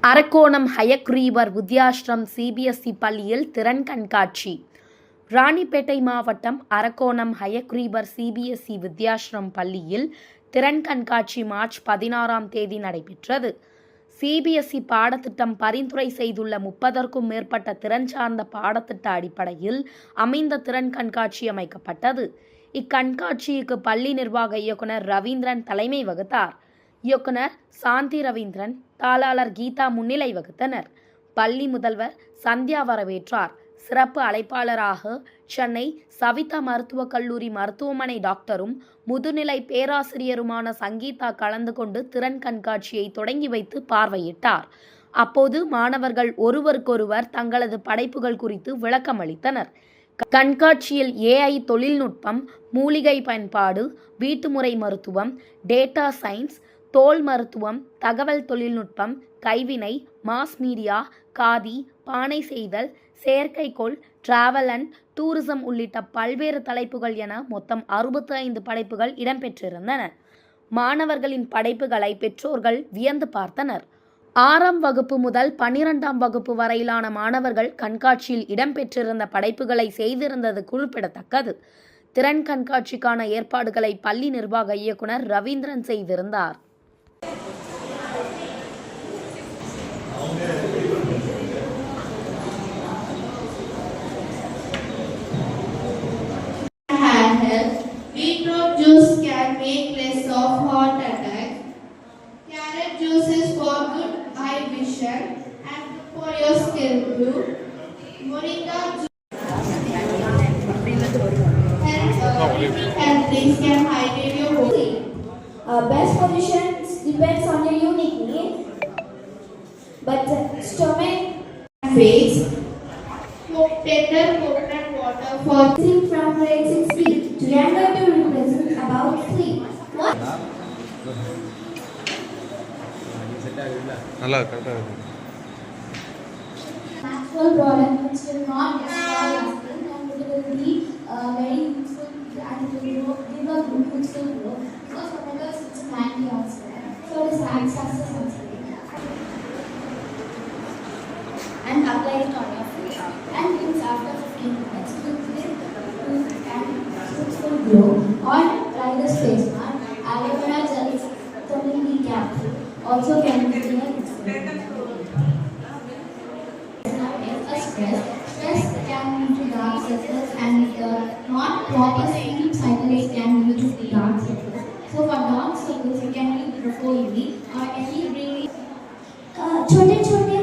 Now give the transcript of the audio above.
Arakkonam Hayagreevar Vidyashram CBSE பள்ளியில் திறன் கண்காட்சி. ராணிப்பேட்டை மாவட்டம் அரக்கோணம் ஹயக்ரீவர் சிபிஎஸ்இ வித்யாஷ்ரம் பள்ளியில் திறன் கண்காட்சி மார்ச் 16ஆம் தேதி நடைபெற்றது. சிபிஎஸ்இ பாடத்திட்டம் பரிந்துரை செய்துள்ள 30க்கும் மேற்பட்ட திறன் சார்ந்த பாடத்திட்ட அடிப்படையில் அமைந்த திறன் கண்காட்சி அமைக்கப்பட்டது. இக்கண்காட்சிக்கு பள்ளி நிர்வாக இயக்குனர் ரவீந்திரன் தலைமை வகித்தார். இயக்குனர் சாந்தி ரவீந்திரன், தாளாளர் கீதா முன்னிலை வகித்தனர். பள்ளி முதல்வர் சந்தியா வரவேற்றார். சிறப்பு அழைப்பாளராக சென்னை சவிதா மருத்துவக் கல்லூரி மருத்துவமனை டாக்டரும் முதுநிலை பேராசிரியருமான சங்கீதா கலந்து கொண்டு திறன் கண்காட்சியை தொடங்கி வைத்து பார்வையிட்டார். அப்போது மாணவர்கள் ஒருவருக்கொருவர் தங்களது படைப்புகள் குறித்து விளக்கம் அளித்தனர். கண்காட்சியில் ஏஐ தொழில்நுட்பம், மூலிகை பயன்பாடு, வீட்டுமுறை மருத்துவம், டேட்டா சயின்ஸ், தோல் மருத்துவம், தகவல் தொழில்நுட்பம், கைவினை, மாஸ் மீடியா, காதி, பானை செய்தல், செயற்கைக்கோள், டிராவல் அண்ட் டூரிசம் உள்ளிட்ட பல்வேறு தலைப்புகள் என மொத்தம் 65 படைப்புகள் இடம்பெற்றிருந்தன. மாணவர்களின் படைப்புகளை பெற்றோர்கள் வியந்து பார்த்தனர். 6ஆம் வகுப்பு முதல் 12ஆம் வகுப்பு வரையிலான மாணவர்கள் கண்காட்சியில் இடம்பெற்றிருந்த படைப்புகளை செய்திருந்தது குறிப்பிடத்தக்கது. திறன் கண்காட்சிக்கான ஏற்பாடுகளை பள்ளி நிர்வாக இயக்குனர் ரவீந்திரன் செய்திருந்தார். Beetroot juice can make less of heart attack. Carrot juice is for good eye vision and for your skin too. Moringa juice and things can hydrate your body. Best position depends on your unique need, but stomach face. Tender coconut water for from grade 6B to younger to represent about 3. What? Natural product which will not destroy your skin and it will be very useful and it will give a good useful glow. Because omega 6 is antioxidant, so it acts as a sunscreen. And apply it on your face and use after 15 minutes to give and useful glow. Or try this face mask. Aloe vera gel is totally capsule. Also can be stress can lead to dark circles and not proper sleep cycles can lead to dark circles. So for dark circles you can use Broccoli or any really छोटे छोटे